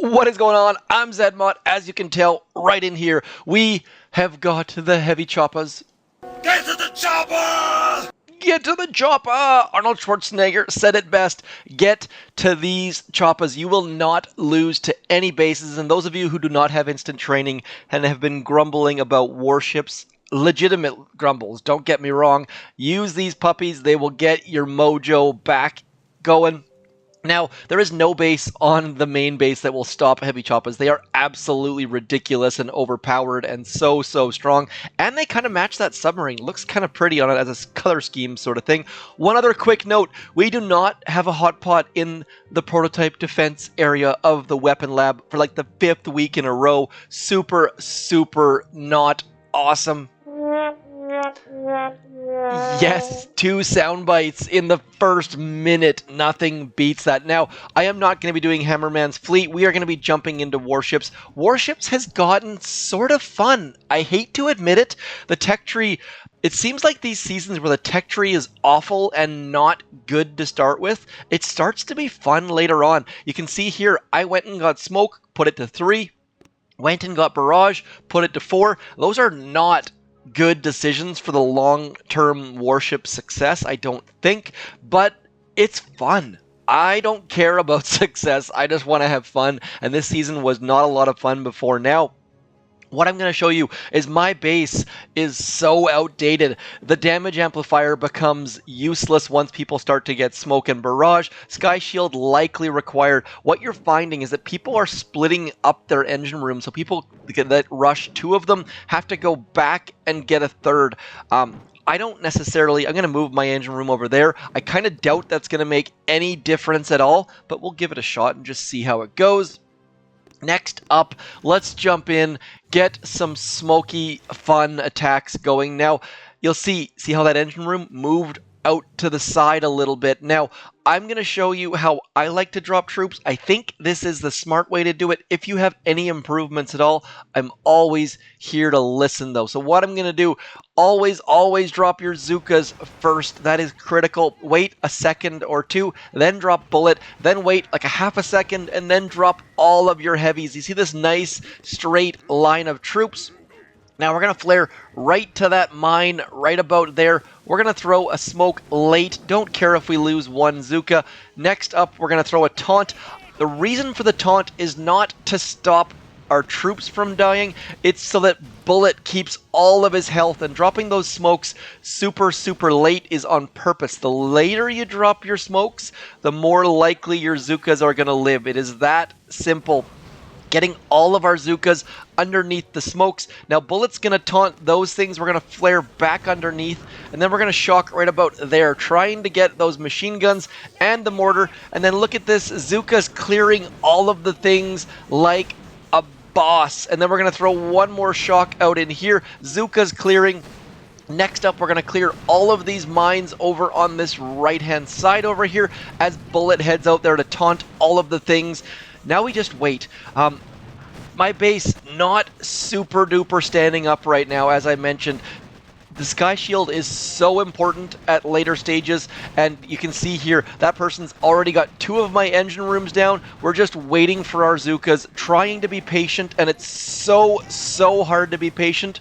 What is going on? I'm ZMOT. As you can tell, right in here, we have got the heavy choppers. Get to the chopper! Get to the chopper! Arnold Schwarzenegger said it best. Get to these choppers. You will not lose to any bases. And those of you who do not have instant training and have been grumbling about warships, legitimate grumbles, don't get me wrong, use these puppies. They will get your mojo back going. Now, there is no base on the main base that will stop heavy choppers. They are absolutely ridiculous and overpowered and so strong. And they kind of match that submarine. Looks kind of pretty on it as a color scheme sort of thing. One other quick note, we do not have a hot pot in the prototype defense area of the weapon lab for like the 5th week in a row. Super not awesome. Yes, 2 sound bites in the first minute. Nothing beats that. Now, I am not going to be doing Hammerman's Fleet. We are going to be jumping into Warships. Warships has gotten sort of fun. I hate to admit it. The tech tree, it seems like these seasons where the tech tree is awful and not good to start with, it starts to be fun later on. You can see here, I went and got Smoke, put it to 3. Went and got Barrage, put it to 4. Those are not good decisions for the long-term warship success, I don't think, but it's fun. I don't care about success, I just want to have fun, and this season was not a lot of fun before now. What I'm going to show you is my base is so outdated. The damage amplifier becomes useless once people start to get Smoke and Barrage. Sky Shield likely required. What you're finding is that people are splitting up their engine room, so people that rush 2 of them have to go back and get a 3rd. I don't necessarily, I'm going to move my engine room over there. I kind of doubt that's going to make any difference at all, but we'll give it a shot and just see how it goes. Next up, let's jump in, get some smoky, fun attacks going. Now, you'll see how that engine room moved out to the side a little bit. Now, I'm going to show you how I like to drop troops. I think this is the smart way to do it. If you have any improvements at all, I'm always here to listen, though. So what I'm going to do, always drop your Zookas first. That is critical. Wait a second or 2, then drop Bullit, then wait like a half a second, and then drop all of your heavies. You see this nice straight line of troops? Now we're going to flare right to that mine right about there. We're going to throw a Smoke late. Don't care if we lose 1 Zooka. Next up, we're going to throw a Taunt. The reason for the Taunt is not to stop our troops from dying. It's so that Bullit keeps all of his health, and dropping those smokes super late is on purpose. The later you drop your smokes, the more likely your Zookas are going to live. It is that simple. Getting all of our Zookas underneath the smokes. Now, Bullit's going to taunt those things. We're going to flare back underneath, and then we're going to shock right about there, trying to get those machine guns and the mortar. And then look at this. Zooka's clearing all of the things like a boss. And then we're going to throw one more shock out in here. Zooka's clearing. Next up, we're going to clear all of these mines over on this right-hand side over here as Bullit heads out there to taunt all of the things. Now we just wait. My base not super duper standing up right now, as I mentioned. The Sky Shield is so important at later stages, and you can see here that person's already got 2 of my engine rooms down. We're just waiting for our Zookas, trying to be patient, and it's so hard to be patient.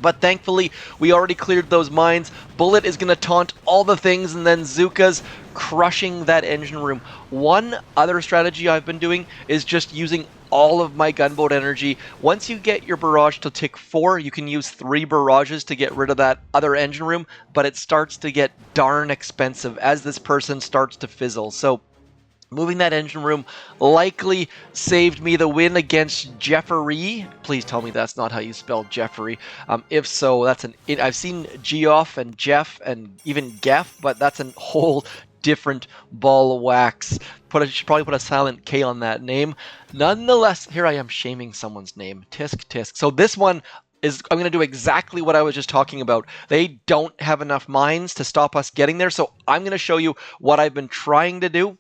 But thankfully, we already cleared those mines. Bullit is going to taunt all the things, and then Zooka's crushing that engine room. One other strategy I've been doing is just using all of my gunboat energy. Once you get your barrage to tick 4, you can use 3 barrages to get rid of that other engine room, but it starts to get darn expensive as this person starts to fizzle. So moving that engine room likely saved me the win against Jeffrey. Please tell me that's not how you spell Jeffrey. If so, that's I've seen Geoff and Jeff and even Geff, but that's a whole different ball of wax. Should probably put a silent K on that name. Nonetheless, here I am shaming someone's name. Tisk. So this one is, I'm going to do exactly what I was just talking about. They don't have enough mines to stop us getting there, so I'm going to show you what I've been trying to do.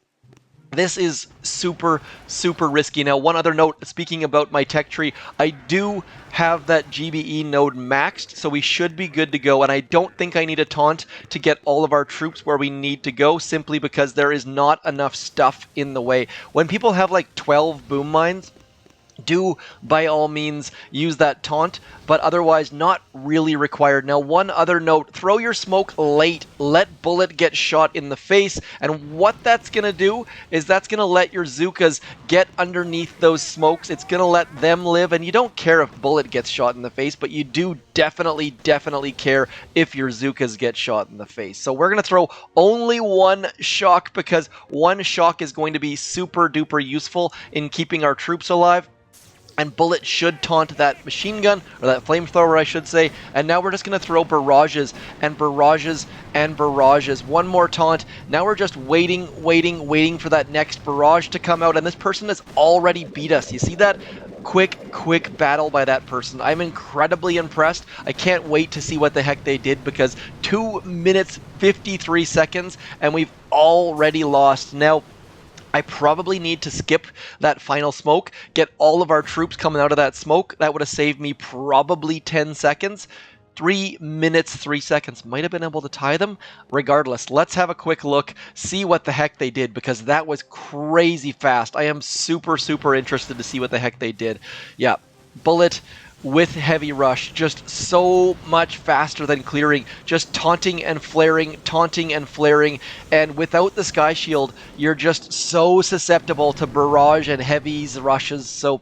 This is super, super risky. Now, one other note, speaking about my tech tree, I do have that GBE node maxed, so we should be good to go, and I don't think I need a taunt to get all of our troops where we need to go, simply because there is not enough stuff in the way. When people have like 12 boom mines, do by all means use that taunt, but otherwise not really required. Now, one other note, throw your smoke late, let Bullit get shot in the face, and what that's going to do is that's going to let your Zookas get underneath those smokes. It's going to let them live, and you don't care if Bullit gets shot in the face, but you do definitely care if your Zookas get shot in the face. So we're going to throw only one shock, because one shock is going to be super duper useful in keeping our troops alive. And Bullit should taunt that machine gun, or that flamethrower, I should say. And now we're just going to throw barrages and barrages and barrages. One more taunt. Now we're just waiting for that next barrage to come out. And this person has already beat us. You see that? Quick battle by that person. I'm incredibly impressed. I can't wait to see what the heck they did, because 2 minutes 53 seconds and we've already lost. Now, I probably need to skip that final smoke, get all of our troops coming out of that smoke. That would have saved me probably 10 seconds. 3 minutes, 3 seconds. Might have been able to tie them. Regardless, let's have a quick look, see what the heck they did, because that was crazy fast. I am super interested to see what the heck they did. Yeah, Bullit with heavy rush, just so much faster than clearing, just taunting and flaring, and without the sky shield, you're just so susceptible to barrage and heavies rushes. So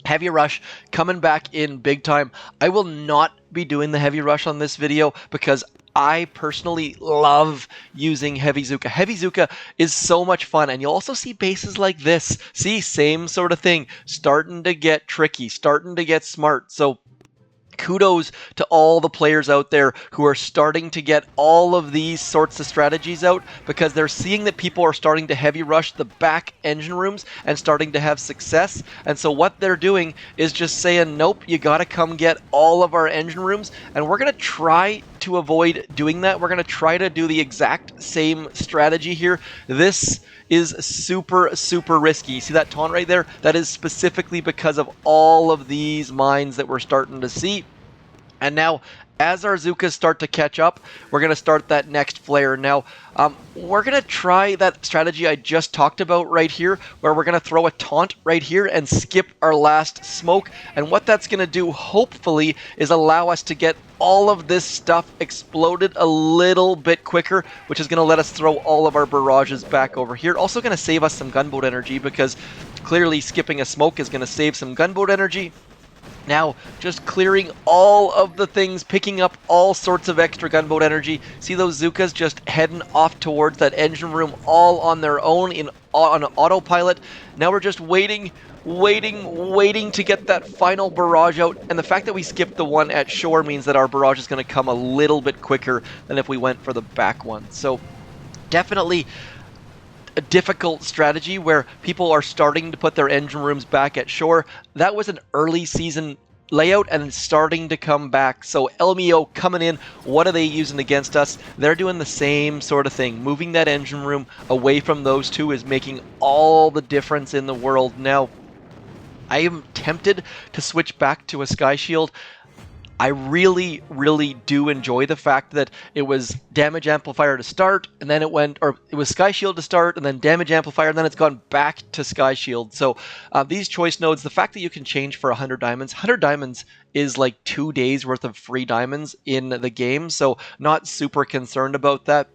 heavy rush coming back in big time. I will not be doing the heavy rush on this video, because I personally love using Heavy Zooka. Heavy Zooka is so much fun, and you'll also see bases like this. See, same sort of thing, starting to get tricky, starting to get smart. So kudos to all the players out there who are starting to get all of these sorts of strategies out, because they're seeing that people are starting to heavy rush the back engine rooms and starting to have success. And so what they're doing is just saying, nope, you gotta come get all of our engine rooms, and we're gonna try to avoid doing that. We're gonna try to do the exact same strategy here. This is super risky. You see that taunt right there? That is specifically because of all of these mines that we're starting to see. And now, as our Zookas start to catch up, we're going to start that next flare. Now, we're going to try that strategy I just talked about right here, where we're going to throw a taunt right here and skip our last smoke. And what that's going to do, hopefully, is allow us to get all of this stuff exploded a little bit quicker, which is going to let us throw all of our barrages back over here. Also going to save us some gunboat energy, because clearly skipping a smoke is going to save some gunboat energy. Now, just clearing all of the things, picking up all sorts of extra gunboat energy. See those Zookas just heading off towards that engine room all on their own on autopilot. Now we're just waiting to get that final barrage out. And the fact that we skipped the one at shore means that our barrage is going to come a little bit quicker than if we went for the back one. So definitely a difficult strategy where people are starting to put their engine rooms back at shore. That was an early season layout, and it's starting to come back. So LMEO coming in, what are they using against us? They're doing the same sort of thing. Moving that engine room away from those two is making all the difference in the world. Now, I am tempted to switch back to a Sky Shield. I really do enjoy the fact that it was damage amplifier to start, and then it was Sky Shield to start, and then damage amplifier, and then it's gone back to Sky Shield. So these choice nodes, the fact that you can change for 100 diamonds is like 2 days worth of free diamonds in the game, so not super concerned about that.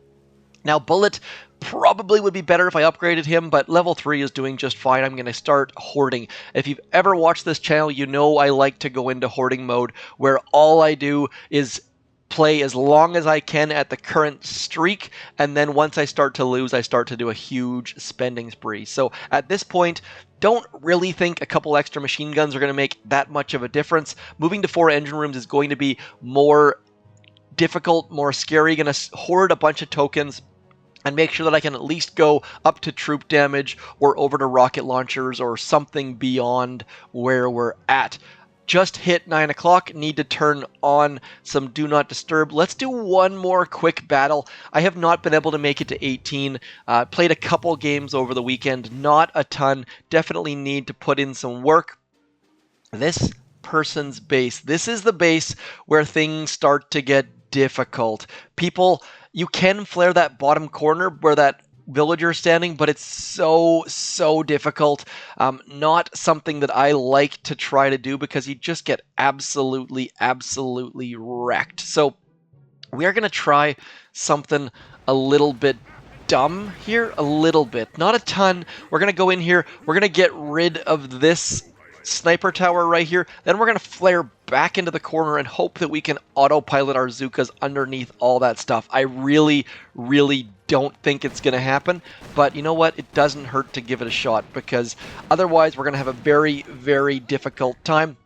Now, Bullit probably would be better if I upgraded him, but level 3 is doing just fine. I'm going to start hoarding. If you've ever watched this channel, you know I like to go into hoarding mode, where all I do is play as long as I can at the current streak, and then once I start to lose, I start to do a huge spending spree. So at this point, don't really think a couple extra machine guns are going to make that much of a difference. Moving to 4 engine rooms is going to be more difficult, more scary. Going to hoard a bunch of tokens and make sure that I can at least go up to troop damage or over to rocket launchers or something beyond where we're at. just hit 9 o'clock. Need to turn on some Do Not Disturb. Let's do one more quick battle. I have not been able to make it to 18. Played a couple games over the weekend, not a ton. Definitely need to put in some work. This person's base. This is the base where things start to get difficult. People, you can flare that bottom corner where that villager standing, but it's so difficult. Not something that I like to try to do because you just get absolutely wrecked. So we are going to try something a little bit dumb here, a little bit, not a ton. We're going to go in here, we're going to get rid of this sniper tower right here, then we're going to flare back into the corner and hope that we can autopilot our Zookas underneath all that stuff. I really don't think it's going to happen, but you know what? It doesn't hurt to give it a shot, because otherwise we're going to have a very difficult time.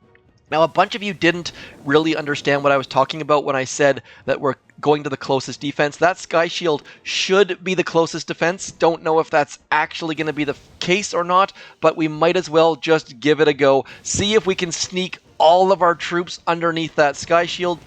Now, a bunch of you didn't really understand what I was talking about when I said that we're going to the closest defense. That Sky Shield should be the closest defense. Don't know if that's actually going to be the case or not, but we might as well just give it a go. See if we can sneak all of our troops underneath that Sky Shield.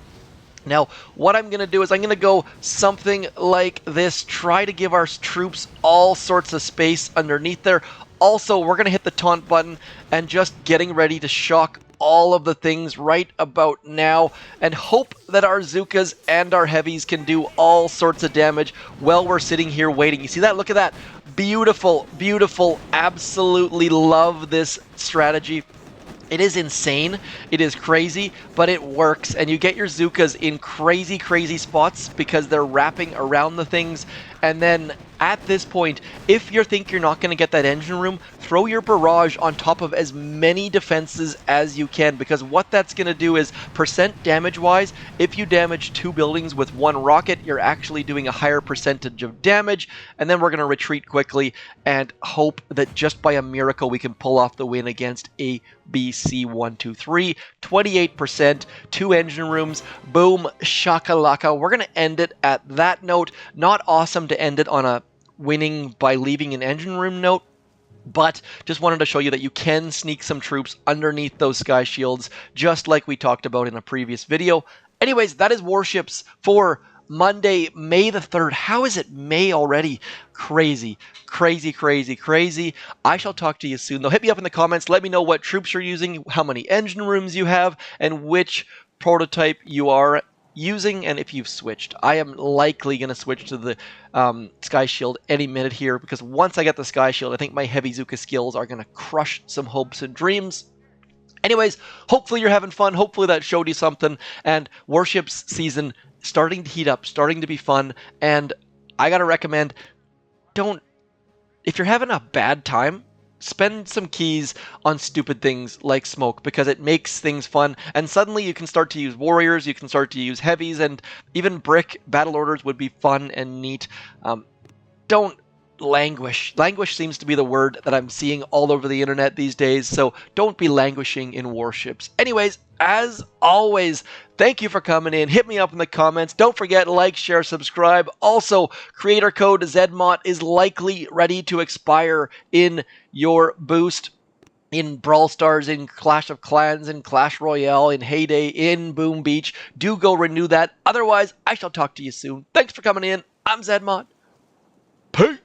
Now, what I'm going to do is I'm going to go something like this. Try to give our troops all sorts of space underneath there. Also, we're going to hit the taunt button and just getting ready to shock all of the things right about now and hope that our Zookas and our heavies can do all sorts of damage while we're sitting here waiting. You see that? Look at that. Beautiful. Absolutely love this strategy. It is insane, it is crazy, but it works, and you get your Zookas in crazy spots because they're wrapping around the things, and then at this point, if you think you're not going to get that engine room, throw your barrage on top of as many defenses as you can, because what that's going to do is, percent damage-wise, if you damage 2 buildings with 1 rocket, you're actually doing a higher percentage of damage, and then we're going to retreat quickly and hope that just by a miracle we can pull off the win against A, B, C, 1, 2, 3, 28%, 2 engine rooms, boom, shakalaka. We're going to end it at that note. Not awesome to end it on a winning by leaving an engine room note, but just wanted to show you that you can sneak some troops underneath those Sky Shields, just like we talked about in a previous video. Anyways, that is Warships for Monday, May the 3rd. How is it May already? Crazy. I shall talk to you soon, though. Hit me up in the comments. Let me know what troops you're using, how many engine rooms you have, and which prototype you are using, and if you've switched. I am likely going to switch to the Sky Shield any minute here, because once I get the Sky Shield, I think my heavy Zooka skills are going to crush some hopes and dreams. Anyways, hopefully you're having fun. Hopefully that showed you something. And Warships season starting to heat up, starting to be fun. And I got to recommend, if you're having a bad time, spend some keys on stupid things like smoke, because it makes things fun. And suddenly you can start to use warriors, you can start to use heavies, and even brick battle orders would be fun and neat. Don't languish. Languish seems to be the word that I'm seeing all over the internet these days, so don't be languishing in Warships. Anyways, as always, thank you for coming in. Hit me up in the comments. Don't forget, like, share, subscribe. Also, creator code ZMOT is likely ready to expire in your boost in Brawl Stars, in Clash of Clans, in Clash Royale, in Heyday, in Boom Beach. Do go renew that. Otherwise, I shall talk to you soon. Thanks for coming in. I'm ZMOT. Peace.